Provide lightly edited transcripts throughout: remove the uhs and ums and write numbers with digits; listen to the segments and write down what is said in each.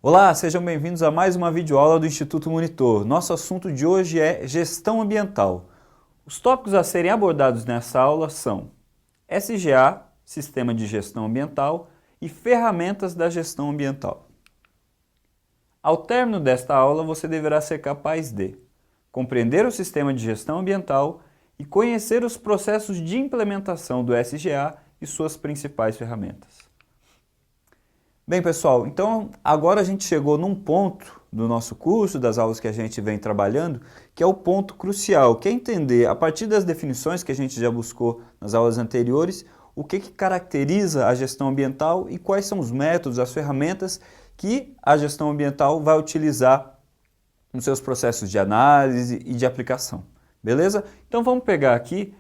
Olá, sejam bem-vindos a mais uma videoaula do Instituto Monitor. Nosso assunto de hoje é gestão ambiental. Os tópicos a serem abordados nessa aula são SGA, Sistema de Gestão Ambiental, e ferramentas da gestão ambiental. Ao término desta aula, você deverá ser capaz de compreender o sistema de gestão ambiental e conhecer os processos de implementação do SGA e suas principais ferramentas. Bem, pessoal, então agora a gente chegou num ponto do nosso curso, das aulas que a gente vem trabalhando, que é o ponto crucial, que é entender, a partir das definições que a gente já buscou nas aulas anteriores, o que caracteriza a gestão ambiental e quais são os métodos, as ferramentas que a gestão ambiental vai utilizar nos seus processos de análise e de aplicação. Beleza? Então vamos pegar aqui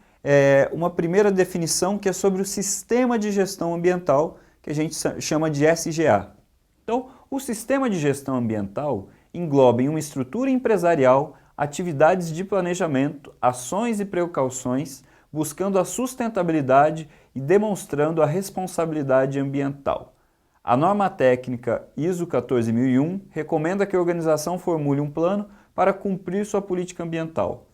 uma primeira definição que é sobre o sistema de gestão ambiental, que a gente chama de SGA. Então, o sistema de gestão ambiental engloba em uma estrutura empresarial atividades de planejamento, ações e precauções, buscando a sustentabilidade e demonstrando a responsabilidade ambiental. A norma técnica ISO 14001 recomenda que a organização formule um plano para cumprir sua política ambiental.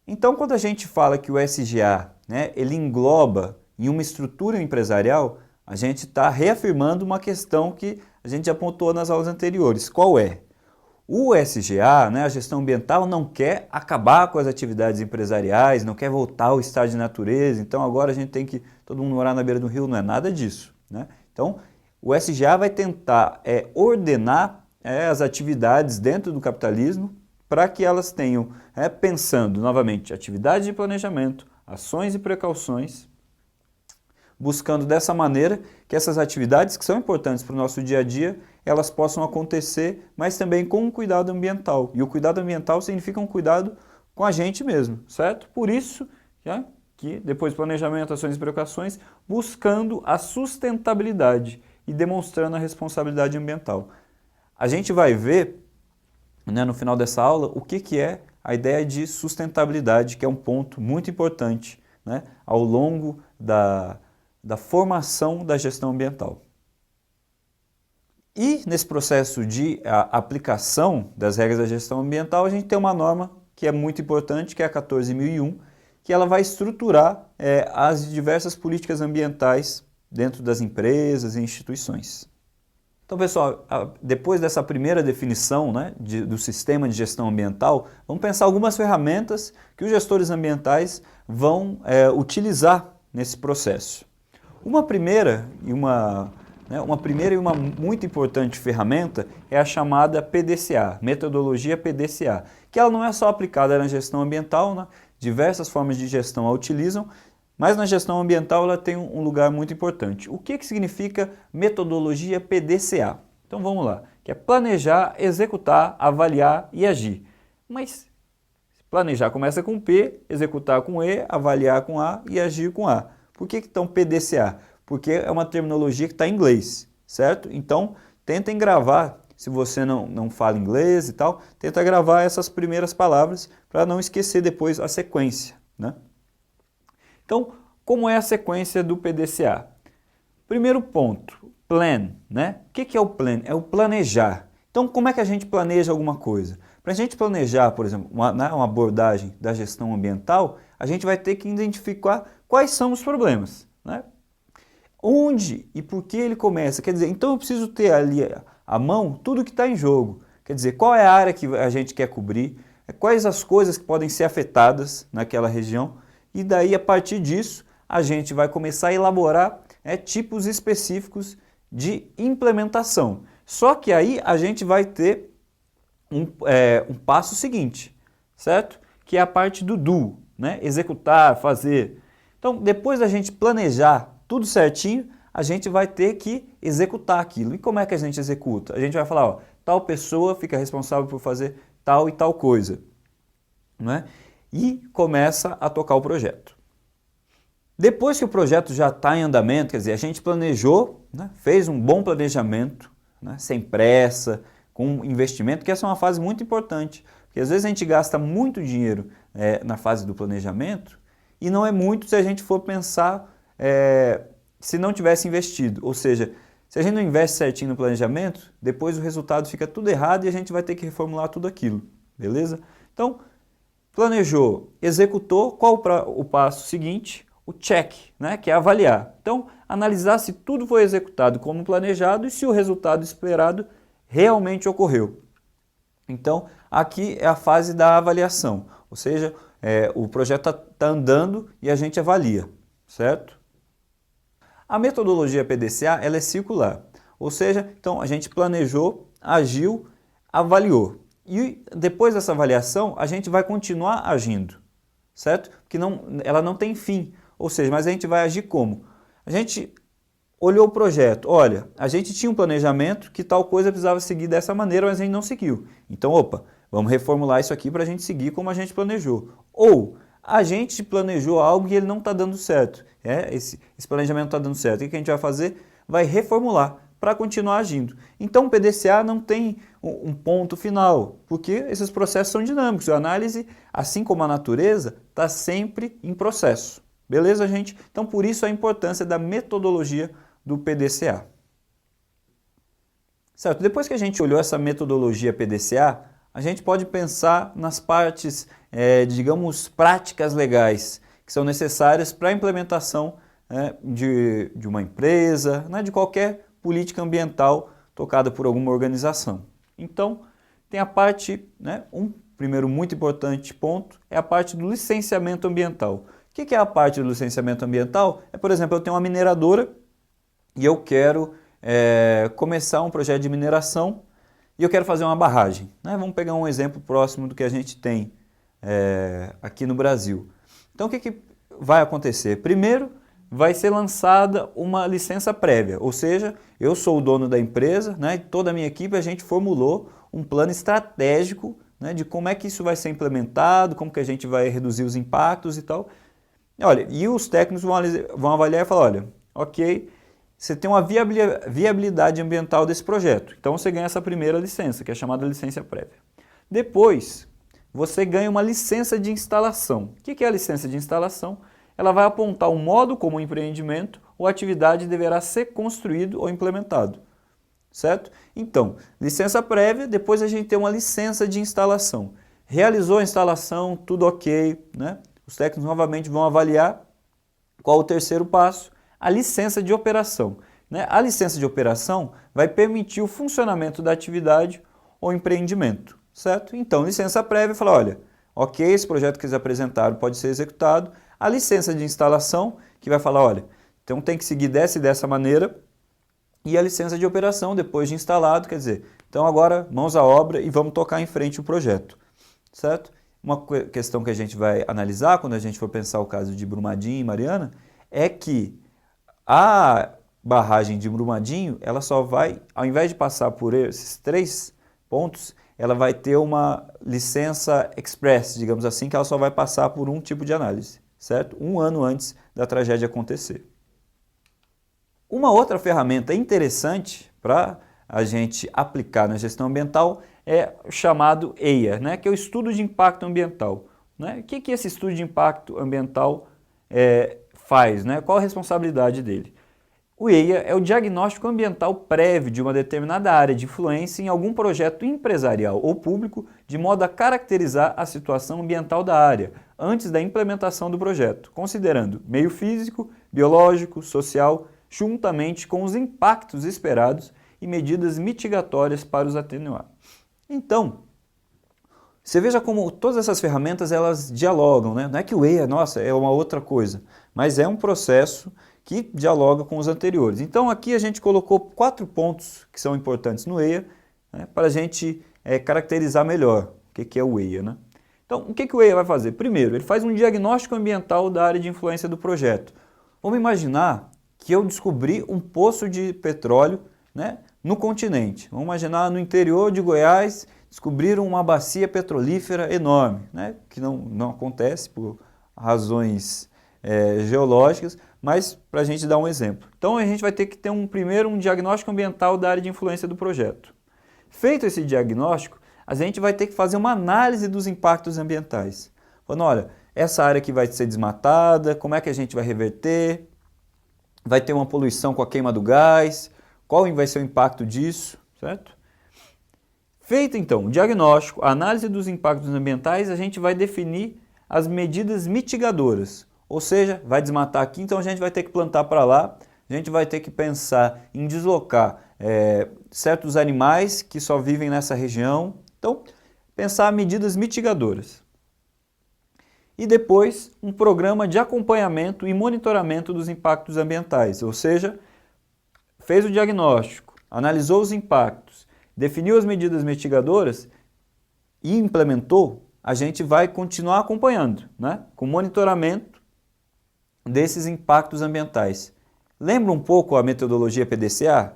Então, quando a gente fala que o SGA, ele engloba em uma estrutura empresarial, a gente está reafirmando uma questão que a gente já apontou nas aulas anteriores. Qual é? O SGA, a gestão ambiental, não quer acabar com as atividades empresariais, não quer voltar ao estado de natureza, então agora a gente tem que todo mundo morar na beira do rio, não é nada disso. Então, o SGA vai tentar ordenar as atividades dentro do capitalismo para que elas tenham, pensando novamente, atividades de planejamento, ações e precauções, buscando dessa maneira que essas atividades que são importantes para o nosso dia a dia, elas possam acontecer, mas também com um cuidado ambiental. E o cuidado ambiental significa um cuidado com a gente mesmo, certo? Por isso, que depois do planejamento, ações e precauções, buscando a sustentabilidade e demonstrando a responsabilidade ambiental. A gente vai ver, no final dessa aula, o que é a ideia de sustentabilidade, que é um ponto muito importante, ao longo da formação da gestão ambiental. E nesse processo de aplicação das regras da gestão ambiental, a gente tem uma norma que é muito importante, que é a 14001, que ela vai estruturar as diversas políticas ambientais dentro das empresas e instituições. Então, pessoal, depois dessa primeira definição do sistema de gestão ambiental, vamos pensar algumas ferramentas que os gestores ambientais vão utilizar nesse processo. Uma primeira e uma muito importante ferramenta é a chamada PDCA, metodologia PDCA, que ela não é só aplicada na gestão ambiental, diversas formas de gestão a utilizam, mas na gestão ambiental ela tem um lugar muito importante. O que significa metodologia PDCA? Então vamos lá, que é planejar, executar, avaliar e agir. Mas planejar começa com P, executar com E, avaliar com A e agir com A. Por que então PDCA? Porque é uma terminologia que está em inglês, certo? Então, tentem gravar, se você não fala inglês e tal, tenta gravar essas primeiras palavras para não esquecer depois a sequência. Então, como é a sequência do PDCA? Primeiro ponto, plan. O que é o plan? É o planejar. Então, como é que a gente planeja alguma coisa? Para a gente planejar, por exemplo, uma abordagem da gestão ambiental, a gente vai ter que identificar quais são os problemas. Onde e por que ele começa. Quer dizer, então eu preciso ter ali à mão tudo que está em jogo. Quer dizer, qual é a área que a gente quer cobrir, quais as coisas que podem ser afetadas naquela região, e daí a partir disso a gente vai começar a elaborar tipos específicos de implementação. Só que aí a gente vai ter um passo seguinte, certo? Que é a parte do do, executar, fazer. Então, depois da gente planejar tudo certinho, a gente vai ter que executar aquilo. E como é que a gente executa? A gente vai falar, tal pessoa fica responsável por fazer tal e tal coisa. E começa a tocar o projeto. Depois que o projeto já está em andamento, quer dizer, a gente planejou, fez um bom planejamento, sem pressa, com investimento, que essa é uma fase muito importante. Porque às vezes a gente gasta muito dinheiro na fase do planejamento e não é muito se a gente for pensar se não tivesse investido. Ou seja, Se a gente não investe certinho no planejamento, depois o resultado fica tudo errado e a gente vai ter que reformular tudo aquilo, beleza? Então, planejou, executou, qual o passo seguinte? O check, né, que é avaliar. Então, analisar se tudo foi executado como planejado e se o resultado esperado realmente ocorreu. Então, aqui é a fase da avaliação, ou seja, o projeto está andando e a gente avalia, certo? A metodologia PDCA ela é circular, ou seja, então a gente planejou, agiu, avaliou. E depois dessa avaliação, a gente vai continuar agindo, certo? Porque ela não tem fim, ou seja, mas a gente vai agir como? A gente olhou o projeto, olha, a gente tinha um planejamento que tal coisa precisava seguir dessa maneira, mas a gente não seguiu. Então, opa, vamos reformular isso aqui para a gente seguir como a gente planejou. Ou a gente planejou algo e ele não está dando certo. Esse planejamento está dando certo. O que a gente vai fazer? Vai reformular para continuar agindo. Então o PDCA não tem um ponto final, porque esses processos são dinâmicos. A análise, assim como a natureza, está sempre em processo. Beleza, gente? Então por isso a importância da metodologia do PDCA. Certo? Depois que a gente olhou essa metodologia PDCA, a gente pode pensar nas partes, digamos, práticas legais que são necessárias para a implementação de uma empresa, de qualquer política ambiental tocada por alguma organização. Então, tem a parte, um primeiro muito importante ponto, é a parte do licenciamento ambiental. O que é a parte do licenciamento ambiental? Por exemplo, eu tenho uma mineradora e eu quero começar um projeto de mineração e eu quero fazer uma barragem. Vamos pegar um exemplo próximo do que a gente tem aqui no Brasil. Então o que vai acontecer? Primeiro vai ser lançada uma licença prévia, ou seja, eu sou o dono da empresa, e toda a minha equipe, a gente formulou um plano estratégico de como é que isso vai ser implementado, como que a gente vai reduzir os impactos e tal. Olha, e os técnicos vão avaliar e falar, olha, ok, você tem uma viabilidade ambiental desse projeto. Então você ganha essa primeira licença, que é chamada licença prévia. Depois, você ganha uma licença de instalação. O que é a licença de instalação? Ela vai apontar o modo como o empreendimento ou atividade deverá ser construído ou implementado. Certo? Então, licença prévia, depois a gente tem uma licença de instalação. Realizou a instalação, tudo ok, Os técnicos novamente vão avaliar qual o terceiro passo, a licença de operação. A licença de operação vai permitir o funcionamento da atividade ou empreendimento, certo? Então, licença prévia fala, olha, ok, esse projeto que eles apresentaram pode ser executado. A licença de instalação, que vai falar, olha, então tem que seguir dessa e dessa maneira. E a licença de operação, depois de instalado, quer dizer, então agora mãos à obra e vamos tocar em frente o projeto, certo? Uma questão que a gente vai analisar quando a gente for pensar o caso de Brumadinho e Mariana é que a barragem de Brumadinho, ela só vai, ao invés de passar por esses 3 pontos, ela vai ter uma licença express, digamos assim, que ela só vai passar por um tipo de análise, certo? 1 ano antes da tragédia acontecer. Uma outra ferramenta interessante para a gente aplicar na gestão ambiental é o chamado EIA, que é o Estudo de Impacto Ambiental. O que esse estudo de impacto ambiental faz? Qual a responsabilidade dele? O EIA é o diagnóstico ambiental prévio de uma determinada área de influência em algum projeto empresarial ou público, de modo a caracterizar a situação ambiental da área antes da implementação do projeto, considerando meio físico, biológico, social, juntamente com os impactos esperados e medidas mitigatórias para os atenuar. Então, você veja como todas essas ferramentas elas dialogam, Não é que o EIA, nossa, é uma outra coisa, mas é um processo que dialoga com os anteriores. Então aqui a gente colocou 4 pontos que são importantes no EIA, para a gente caracterizar melhor o que é o EIA. Então o que o EIA vai fazer? Primeiro, ele faz um diagnóstico ambiental da área de influência do projeto. Vamos imaginar que eu descobri um poço de petróleo no continente. Vamos imaginar no interior de Goiás, descobriram uma bacia petrolífera enorme, que não acontece por razões geológicas, mas para a gente dar um exemplo. Então a gente vai ter que ter primeiro um diagnóstico ambiental da área de influência do projeto. Feito esse diagnóstico, a gente vai ter que fazer uma análise dos impactos ambientais. Falando, olha, essa área aqui vai ser desmatada, como é que a gente vai reverter? Vai ter uma poluição com a queima do gás, qual vai ser o impacto disso, certo? Feito então o diagnóstico, a análise dos impactos ambientais, a gente vai definir as medidas mitigadoras, ou seja, vai desmatar aqui, então a gente vai ter que plantar para lá, a gente vai ter que pensar em deslocar certos animais que só vivem nessa região, então pensar medidas mitigadoras. E depois um programa de acompanhamento e monitoramento dos impactos ambientais, ou seja, fez o diagnóstico, analisou os impactos, definiu as medidas mitigadoras e implementou, a gente vai continuar acompanhando, né? Com monitoramento desses impactos ambientais. Lembra um pouco a metodologia PDCA?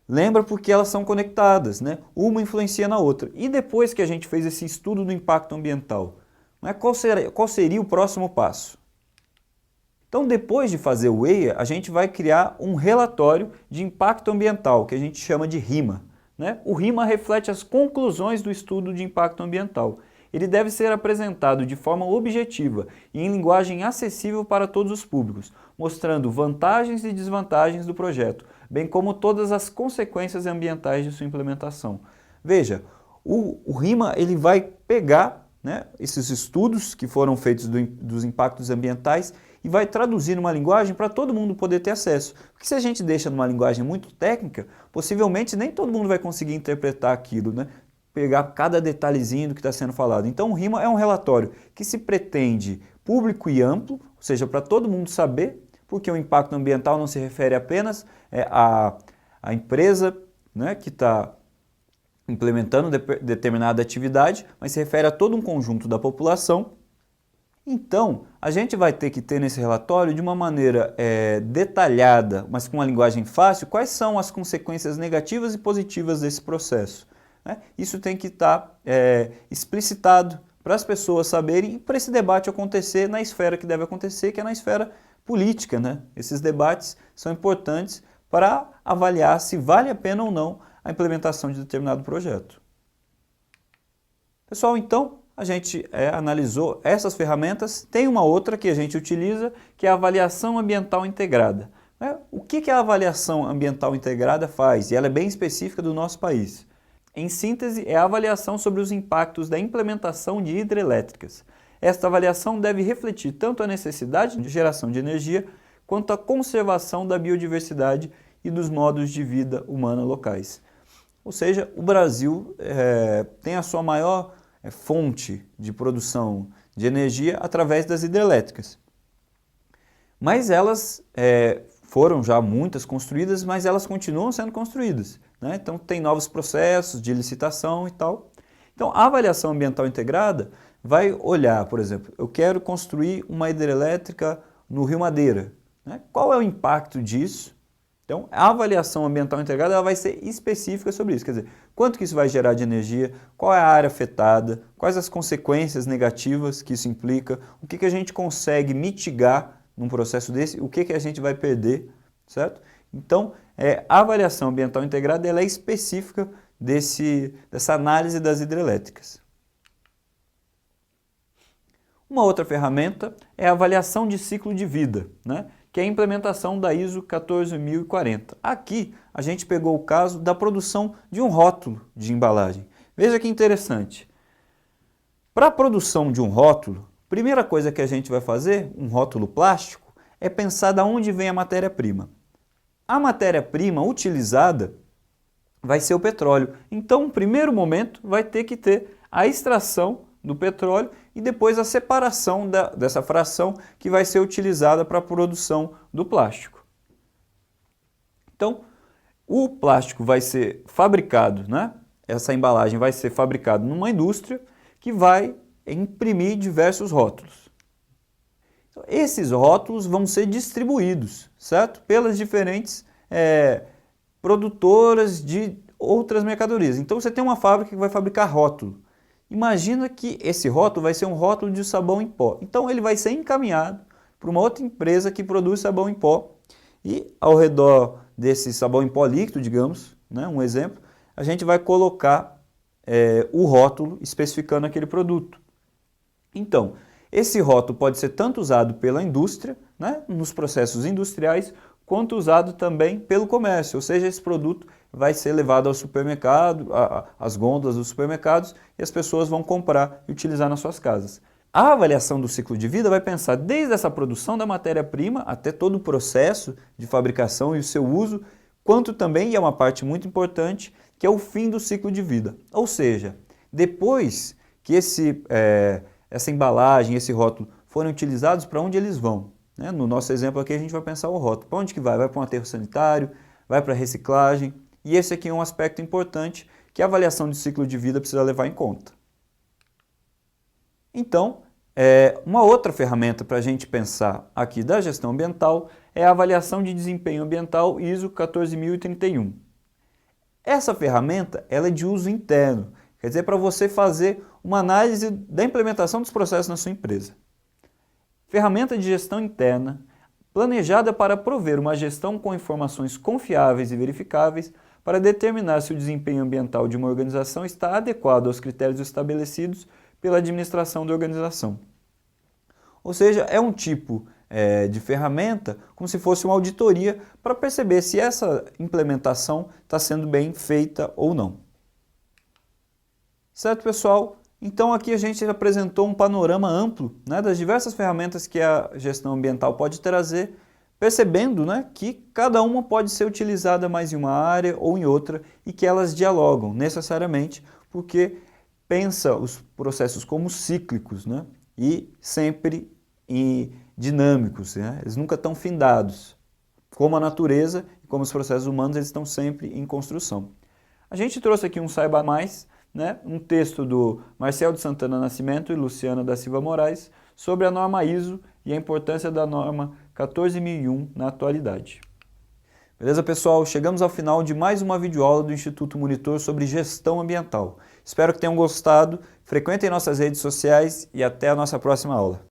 Lembra porque elas são conectadas, né? Uma influencia na outra. E depois que a gente fez esse estudo do impacto ambiental, né? Qual seria o próximo passo? Então, depois de fazer o EIA, a gente vai criar um relatório de impacto ambiental, que a gente chama de RIMA. Né? O RIMA reflete as conclusões do estudo de impacto ambiental. Ele deve ser apresentado de forma objetiva e em linguagem acessível para todos os públicos, mostrando vantagens e desvantagens do projeto, bem como todas as consequências ambientais de sua implementação. Veja, o RIMA ele vai pegar, né, esses estudos que foram feitos dos impactos ambientais e vai traduzir numa linguagem para todo mundo poder ter acesso. Porque se a gente deixa numa linguagem muito técnica, possivelmente nem todo mundo vai conseguir interpretar aquilo, né? Pegar cada detalhezinho do que está sendo falado. Então o RIMA é um relatório que se pretende público e amplo, ou seja, para todo mundo saber, porque o impacto ambiental não se refere apenas à empresa, né, que está implementando determinada atividade, mas se refere a todo um conjunto da população. Então, a gente vai ter que ter nesse relatório, de uma maneira detalhada, mas com uma linguagem fácil, quais são as consequências negativas e positivas desse processo. Né? Isso tem que estar explicitado para as pessoas saberem e para esse debate acontecer na esfera que deve acontecer, que é na esfera política. Né? Esses debates são importantes para avaliar se vale a pena ou não a implementação de determinado projeto. Pessoal, então, a gente analisou essas ferramentas. Tem uma outra que a gente utiliza, que é a avaliação ambiental integrada. O que a avaliação ambiental integrada faz? E ela é bem específica do nosso país. Em síntese, é a avaliação sobre os impactos da implementação de hidrelétricas. Esta avaliação deve refletir tanto a necessidade de geração de energia, quanto a conservação da biodiversidade e dos modos de vida humana locais. Ou seja, o Brasil tem a sua maior fonte de produção de energia através das hidrelétricas. Mas elas foram já muitas construídas, mas elas continuam sendo construídas. Né? Então tem novos processos de licitação e tal. Então a avaliação ambiental integrada vai olhar, por exemplo, eu quero construir uma hidrelétrica no Rio Madeira. Né? Qual é o impacto disso? Então, a avaliação ambiental integrada ela vai ser específica sobre isso, quer dizer, quanto que isso vai gerar de energia, qual é a área afetada, quais as consequências negativas que isso implica, o que a gente consegue mitigar num processo desse, o que a gente vai perder, certo? Então, a avaliação ambiental integrada ela é específica dessa análise das hidrelétricas. Uma outra ferramenta é a avaliação de ciclo de vida, né? Que é a implementação da ISO 14040. Aqui a gente pegou o caso da produção de um rótulo de embalagem. Veja que interessante. Para a produção de um rótulo, a primeira coisa que a gente vai fazer, um rótulo plástico, é pensar de onde vem a matéria-prima. A matéria-prima utilizada vai ser o petróleo. Então, no primeiro momento, vai ter que ter a extração do petróleo e depois a separação dessa fração que vai ser utilizada para a produção do plástico. Então, o plástico vai ser fabricado, né? Essa embalagem vai ser fabricada numa indústria que vai imprimir diversos rótulos. Então, esses rótulos vão ser distribuídos, certo? Pelas diferentes produtoras de outras mercadorias. Então, você tem uma fábrica que vai fabricar rótulo. Imagina que esse rótulo vai ser um rótulo de sabão em pó. Então ele vai ser encaminhado para uma outra empresa que produz sabão em pó. E ao redor desse sabão em pó líquido, digamos, né, um exemplo, a gente vai colocar o rótulo especificando aquele produto. Então, esse rótulo pode ser tanto usado pela indústria, né, nos processos industriais, quanto usado também pelo comércio, ou seja, esse produto vai ser levado ao supermercado, às gôndolas dos supermercados, e as pessoas vão comprar e utilizar nas suas casas. A avaliação do ciclo de vida vai pensar desde essa produção da matéria-prima até todo o processo de fabricação e o seu uso, quanto também, e é uma parte muito importante, que é o fim do ciclo de vida. Ou seja, depois que essa embalagem, esse rótulo forem utilizados, para onde eles vão? Né? No nosso exemplo aqui a gente vai pensar o rótulo. Para onde que vai? Vai para um aterro sanitário? Vai para a reciclagem? E esse aqui é um aspecto importante que a avaliação de ciclo de vida precisa levar em conta. Então, uma outra ferramenta para a gente pensar aqui da gestão ambiental é a avaliação de desempenho ambiental ISO 14031. Essa ferramenta ela é de uso interno, quer dizer, para você fazer uma análise da implementação dos processos na sua empresa. Ferramenta de gestão interna, planejada para prover uma gestão com informações confiáveis e verificáveis para determinar se o desempenho ambiental de uma organização está adequado aos critérios estabelecidos pela administração da organização. Ou seja, é um tipo de ferramenta como se fosse uma auditoria para perceber se essa implementação está sendo bem feita ou não. Certo, pessoal? Então aqui a gente apresentou um panorama amplo, né, das diversas ferramentas que a gestão ambiental pode trazer, percebendo, né, que cada uma pode ser utilizada mais em uma área ou em outra e que elas dialogam necessariamente, porque pensa os processos como cíclicos, né, e sempre dinâmicos, né, eles nunca estão findados. Como a natureza e como os processos humanos, eles estão sempre em construção. A gente trouxe aqui um Saiba Mais, né, um texto do Marcel de Santana Nascimento e Luciana da Silva Moraes sobre a norma ISO e a importância da norma 14001 na atualidade. Beleza, pessoal? Chegamos ao final de mais uma videoaula do Instituto Monitor sobre gestão ambiental. Espero que tenham gostado, frequentem nossas redes sociais e até a nossa próxima aula.